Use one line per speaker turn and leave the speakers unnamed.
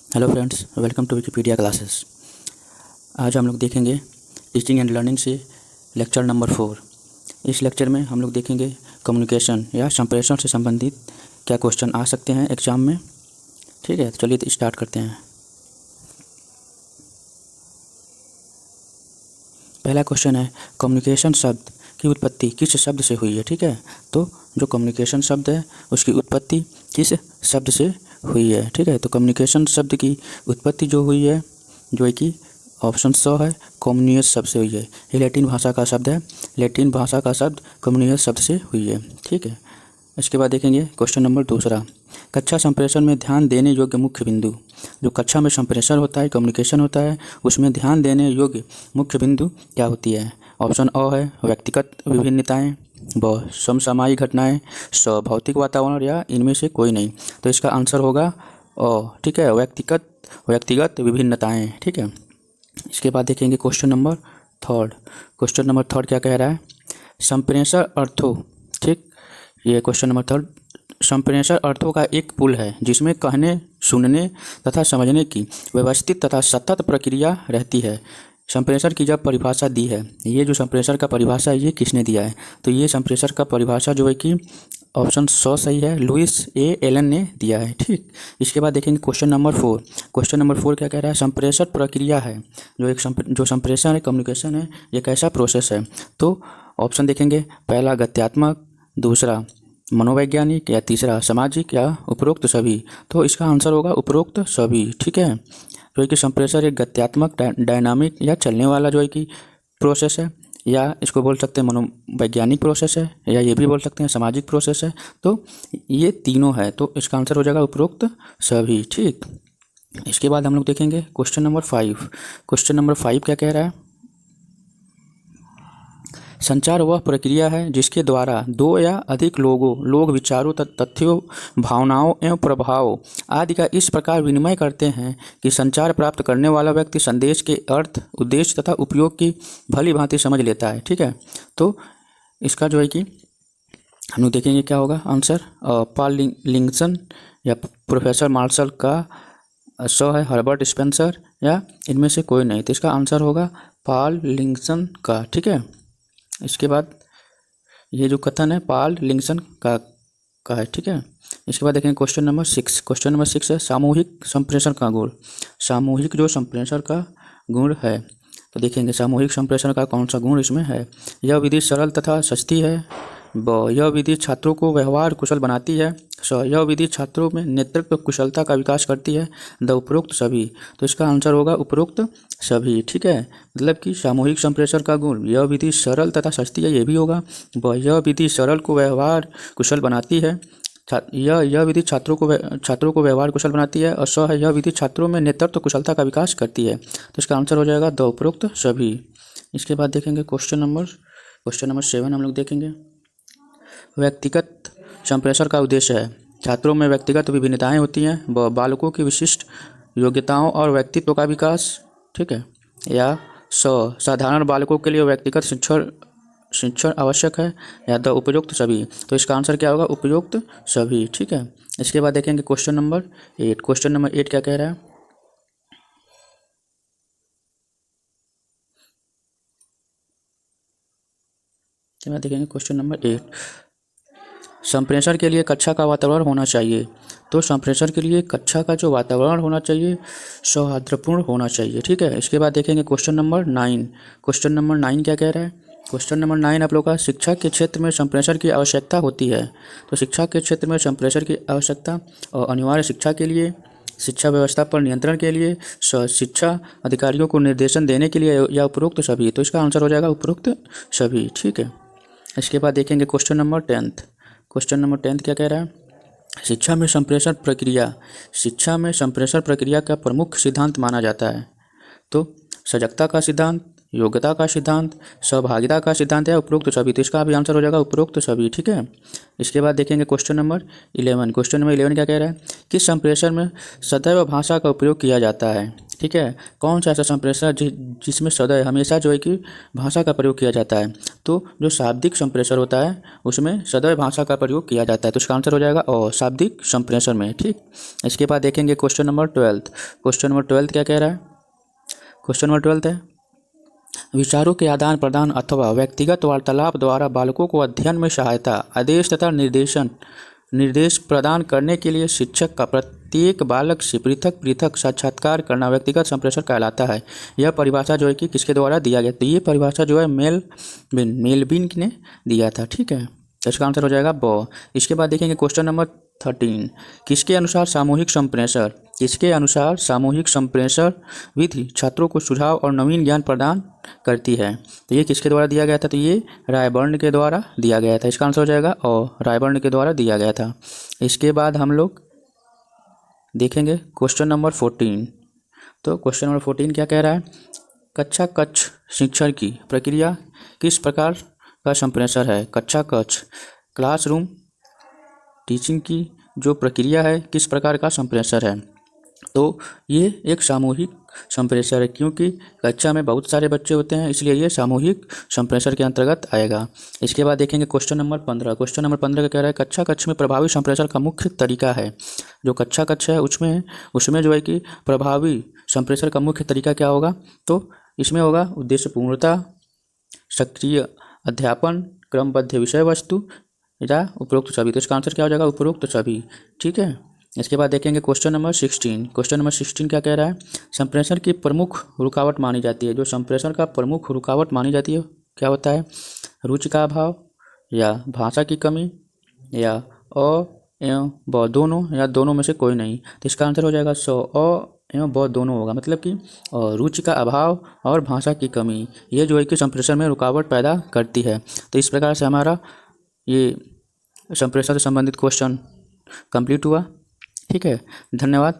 Hello friends, welcome to Wikipedia classes. आज हम लोग देखेंगे टीचिंग एंड लर्निंग से लेक्चर नंबर 4। इस लेक्चर में हम लोग देखेंगे कम्युनिकेशन या संप्रेषण से संबंधित क्या क्वेश्चन आ सकते हैं एग्जाम में। ठीक है, तो चलिए तो स्टार्ट करते हैं। पहला क्वेश्चन है, कम्युनिकेशन शब्द की उत्पत्ति किस शब्द से हुई है। ठीक है, तो जो कम्युनिकेशन शब्द है उसकी उत्पत्ति किस शब्द से हुई है। ठीक है, तो कम्युनिकेशन शब्द की उत्पत्ति जो हुई है, जो है कि ऑप्शन 100 है, कम्युनियस शब्द से हुई है। ये लैटिन भाषा का शब्द है, लैटिन भाषा का शब्द कम्युनियस शब्द से हुई है। ठीक है, इसके बाद देखेंगे क्वेश्चन नंबर 2। कक्षा संप्रेषण में ध्यान देने योग्य मुख्य बिंदु। जो कक्षा में संप्रेषण होता है, कम्युनिकेशन होता है, उसमें ध्यान देने योग्य मुख्य बिंदु क्या होती है। ऑप्शन अ है व्यक्तिगत विभिन्नताएं, ब समसामयिक घटनाएं, स भौतिक वातावरण या इनमें से कोई नहीं। तो इसका आंसर होगा अ। ठीक है, व्यक्तिगत विभिन्नताएं। ठीक है, इसके बाद देखेंगे क्वेश्चन नंबर 3। क्वेश्चन नंबर 3 क्या कह रहा है, संप्रेषण अर्थों। ठीक, ये क्वेश्चन नंबर 3, संप्रेषण अर्थों का एक पुल है जिसमें कहने, सुनने तथा समझने की व्यवस्थित तथा सतत प्रक्रिया रहती है। संप्रेषण की जब परिभाषा दी है, ये जो संप्रेषण का परिभाषा है ये किसने दिया है, तो ये संप्रेषण का परिभाषा जो है कि ऑप्शन 100 सही है, लुइस ए एलन ने दिया है। ठीक, इसके बाद देखेंगे क्वेश्चन नंबर 4। क्वेश्चन नंबर 4 क्या कह रहा है, संप्रेषण प्रक्रिया है, जो संप्रेषण है, कम्युनिकेशन है, ये कैसा प्रोसेस है। तो ऑप्शन देखेंगे, पहला गत्यात्मक, दूसरा मनोवैज्ञानिक, या तीसरा सामाजिक, या उपरोक्त सभी। तो इसका आंसर होगा उपरोक्त सभी। ठीक है, जो है कि संप्रेषण एक गत्यात्मक, डायनामिक या चलने वाला जो है कि प्रोसेस है, या इसको बोल सकते हैं मनोवैज्ञानिक प्रोसेस है, या ये भी बोल सकते हैं सामाजिक प्रोसेस है। तो ये तीनों है, तो इसका आंसर हो जाएगा उपरोक्त सभी। ठीक, इसके बाद हम लोग देखेंगे क्वेश्चन नंबर 5। क्वेश्चन नंबर 5 क्या कह रहा है, संचार वह प्रक्रिया है जिसके द्वारा दो या अधिक लोग विचारों, तथ्यों, भावनाओं एवं प्रभावों आदि का इस प्रकार विनिमय करते हैं कि संचार प्राप्त करने वाला व्यक्ति संदेश के अर्थ, उद्देश्य तथा उपयोग की भली भांति समझ लेता है। ठीक है, तो इसका जो है कि हम लोग देखेंगे क्या होगा आंसर, पॉल लिंगसन या प्रोफेसर मार्शल का, सो है हर्बर्ट स्पेंसर, या इनमें से कोई नहीं। तो इसका आंसर होगा पॉल लिंगसन का। ठीक है, इसके बाद ये जो कथन है पॉल लिंगसन का है। ठीक है, इसके बाद देखेंगे क्वेश्चन नंबर 6। क्वेश्चन नंबर 6 है सामूहिक संप्रेषण का गुण। सामूहिक जो संप्रेषण का गुण है, तो देखेंगे सामूहिक संप्रेषण का कौन सा गुण इसमें है। यह विधि सरल तथा सस्ती है, ब यह विधि छात्रों को व्यवहार कुशल बनाती है, स यह विधि छात्रों में नेतृत्व कुशलता का विकास करती है, द उपरोक्त सभी। तो इसका आंसर होगा उपरोक्त सभी। ठीक है, मतलब कि सामूहिक संप्रेषण का गुण, यह विधि सरल तथा सस्ती है, ये भी होगा। ब यह विधि सरल को व्यवहार कुशल बनाती है, यह विधि छात्रों को व्यवहार कुशल बनाती है, और स है यह विधि छात्रों में नेतृत्व कुशलता का विकास करती है। तो इसका आंसर हो जाएगा द उपरोक्त सभी। इसके बाद देखेंगे क्वेश्चन नंबर 7 हम लोग देखेंगे, व्यक्तिगत संप्रेषण का उद्देश्य है, छात्रों में व्यक्तिगत विभिन्नताएं होती हैं, बालकों की विशिष्ट योग्यताओं और व्यक्तित्व का विकास। ठीक है, या साधारण बालकों के लिए व्यक्तिगत शिक्षण आवश्यक है, या द उपयुक्त सभी। तो इसका आंसर क्या होगा, उपयुक्त सभी। ठीक है, इसके बाद देखेंगे क्वेश्चन नंबर 8। क्वेश्चन नंबर 8 क्या कह रहा है, देखेंगे क्वेश्चन नंबर 8, संप्रेषण के लिए कक्षा का वातावरण होना चाहिए। तो संप्रेषण के लिए कक्षा का जो वातावरण होना चाहिए सौहार्दपूर्ण होना चाहिए। ठीक है, इसके बाद देखेंगे क्वेश्चन नंबर 9। क्वेश्चन नंबर 9 क्या कह रहा है, क्वेश्चन नंबर 9 आप लोग का, शिक्षा के क्षेत्र में संप्रेषण की आवश्यकता होती है। तो शिक्षा के क्षेत्र में संप्रेषण की आवश्यकता और अनिवार्य शिक्षा के लिए, शिक्षा व्यवस्था पर नियंत्रण के लिए, शिक्षा अधिकारियों को निर्देशन देने के लिए, या उपरोक्त सभी। तो इसका आंसर हो जाएगा उपरोक्त सभी। ठीक है, इसके बाद देखेंगे क्वेश्चन नंबर 10। क्वेश्चन नंबर 10 क्या कह रहा है, शिक्षा में संप्रेषण प्रक्रिया का प्रमुख सिद्धांत माना जाता है। तो सजगता का सिद्धांत, योग्यता का सिद्धांत, सहभागिता का सिद्धांत या उपरोक्त सभी। तो इसका भी आंसर हो जाएगा उपरोक्त सभी, ठीक है। इसके बाद देखेंगे क्वेश्चन नंबर 11। क्वेश्चन नंबर 11 क्या कह रहा है, किस संप्रेषण में सदैव भाषा का उपयोग किया जाता है, ठीक है। कौन सा ऐसा संप्रेषण जिसमें सदैव हमेशा जो है कि भाषा का प्रयोग किया जाता है। तो जो शाब्दिक संप्रेषण होता है उसमें सदैव भाषा का प्रयोग किया जाता है। तो इसका आंसर हो जाएगा और शाब्दिक संप्रेषण में, ठीक। इसके बाद देखेंगे क्वेश्चन नंबर 12। क्वेश्चन नंबर 12 क्या कह रहा है, क्वेश्चन नंबर 12 है, विचारों के आदान प्रदान अथवा व्यक्तिगत वार्तालाप द्वारा बालकों को अध्ययन में सहायता, आदेश तथा निर्देश प्रदान करने के लिए शिक्षक का प्रत्येक बालक से पृथक पृथक साक्षात्कार करना व्यक्तिगत संप्रेषण कहलाता है। यह परिभाषा जो है कि किसके द्वारा दिया गया, तो ये परिभाषा जो है मेलविन ने दिया था, ठीक है। तो इसका आंसर हो जाएगा ब। इसके बाद देखेंगे क्वेश्चन नंबर 13। किसके अनुसार सामूहिक संप्रेषण, किसके अनुसार सामूहिक संप्रेषण विधि छात्रों को सुझाव और नवीन ज्ञान प्रदान करती है। तो ये किसके द्वारा दिया गया था, तो ये रायबर्न के द्वारा दिया गया था। इसका आंसर हो जाएगा और रायबर्न के द्वारा दिया गया था। इसके बाद हम लोग देखेंगे क्वेश्चन नंबर 14। तो क्वेश्चन नंबर 14 क्या कह रहा है, कक्षा कक्ष शिक्षण की प्रक्रिया किस प्रकार का संप्रेषण है। कक्षा कक्ष क्लासरूम टीचिंग की जो प्रक्रिया है किस प्रकार का संप्रेषण है। तो ये एक सामूहिक संप्रेषण है, क्योंकि कक्षा में बहुत सारे बच्चे होते हैं, इसलिए ये सामूहिक संप्रेषण के अंतर्गत आएगा। इसके बाद देखेंगे क्वेश्चन नंबर 15। क्वेश्चन नंबर 15 का कह रहा है, कक्षा कक्ष में प्रभावी संप्रेषण का मुख्य तरीका है। जो कक्षा कक्ष है उसमें जो है कि प्रभावी संप्रेषण का मुख्य तरीका क्या होगा, तो इसमें होगा उद्देश्यपूर्णता, सक्रिय अध्यापन, क्रमबद्ध विषय वस्तु या उपरोक्त सभी। तो इसका आंसर क्या हो जाएगा, उपरोक्त सभी, ठीक है। इसके बाद देखेंगे क्वेश्चन नंबर 16। क्वेश्चन नंबर 16 क्या कह रहा है, संप्रेषण की प्रमुख रुकावट मानी जाती है। जो संप्रेषण का प्रमुख रुकावट मानी जाती है क्या होता है, रुचि का अभाव या भाषा की कमी या अ एवं ब दोनों या दोनों में से कोई नहीं। तो इसका आंसर हो जाएगा अ एवं ब दोनों होगा, मतलब कि रुचि का अभाव और भाषा की कमी ये जो है कि संप्रेषण में रुकावट पैदा करती है। तो इस प्रकार से हमारा ये संप्रेषण से संबंधित क्वेश्चन कंप्लीट हुआ, ठीक है। धन्यवाद।